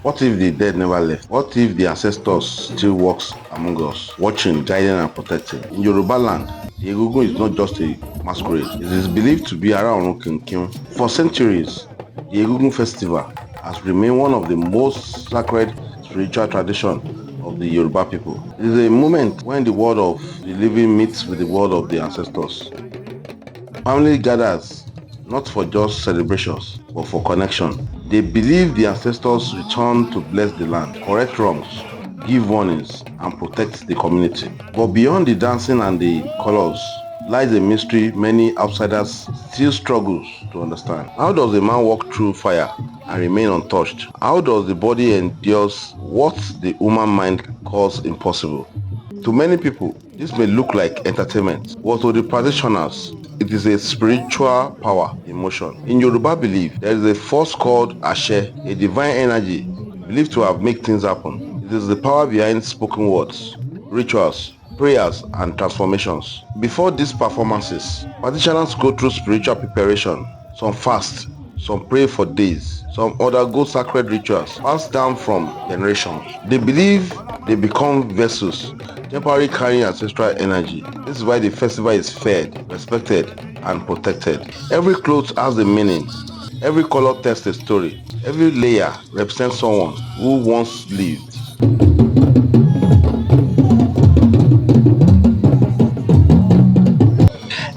What if the dead never left? What if the ancestors still walks among us, watching, guiding and protecting? In Yoruba land, the Egungun is not just a masquerade. It is believed to be Ara Orun. For centuries, the Egungun festival has remained one of the most sacred spiritual traditions of the Yoruba people. It is a moment when the world of the living meets with the world of the ancestors. Family gathers not for just celebrations, but for connection. They believe the ancestors return to bless the land, correct wrongs, give warnings, and protect the community. But beyond the dancing and the colors lies a mystery many outsiders still struggle to understand. How does a man walk through fire and remain untouched? How does the body endure what the human mind calls impossible? To many people, this may look like entertainment, but to the practitioners, it is a spiritual power in motion. In Yoruba belief, there is a force called Ashe, a divine energy believed to have made things happen. It is the power behind spoken words, rituals, prayers, and transformations. Before these performances, practitioners go through spiritual preparation. Some fast, some pray for days, some undergo sacred rituals passed down from generations. They believe they become vessels, temporarily carrying ancestral energy. This is why the festival is fed, respected, and protected. Every cloth has a meaning. Every color tells a story. Every layer represents someone who once lived.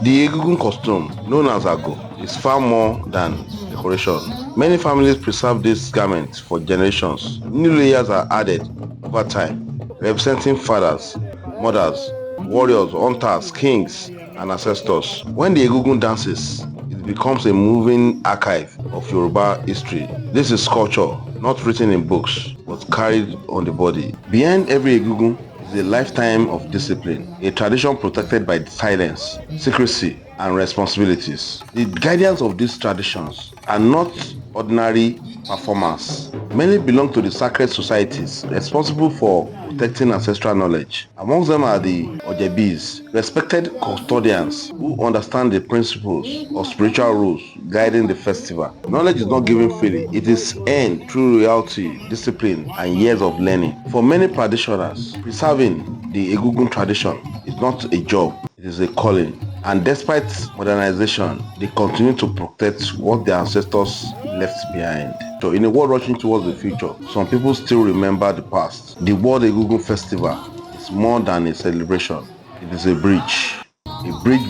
The Egungun costume, known as Ago, is far more than decoration. Many families preserve these garments for generations. New layers are added over time, representing fathers, mothers, warriors, hunters, kings, and ancestors. When the Egungun dances, it becomes a moving archive of Yoruba history. This is culture, not written in books, but carried on the body. Behind every Egungun is a lifetime of discipline, a tradition protected by silence, secrecy, and responsibilities. The guardians of these traditions are not ordinary performers. Many belong to the sacred societies responsible for protecting ancestral knowledge. Amongst them are the Ojebis, respected custodians who understand the principles of spiritual rules guiding the festival. Knowledge is not given freely. It is earned through reality, discipline, and years of learning. For many practitioners, preserving the Egungun tradition is not a job, it is a calling. And despite modernization, they continue to protect what their ancestors left behind. So in a world rushing towards the future, some people still remember the past. The World Egungun Festival is more than a celebration. It is a bridge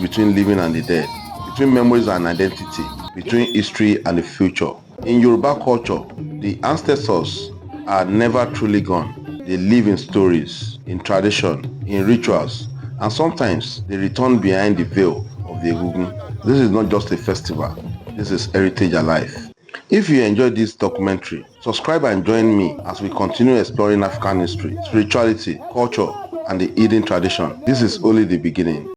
between living and the dead, between memories and identity, between history and the future. In Yoruba culture, the ancestors are never truly gone. They live in stories, in tradition, in rituals, and sometimes they return behind the veil of the Egungun. This is not just a festival, this is heritage alive. If you enjoyed this documentary, subscribe and join me as we continue exploring African history, spirituality, culture, and the hidden tradition. This is only the beginning.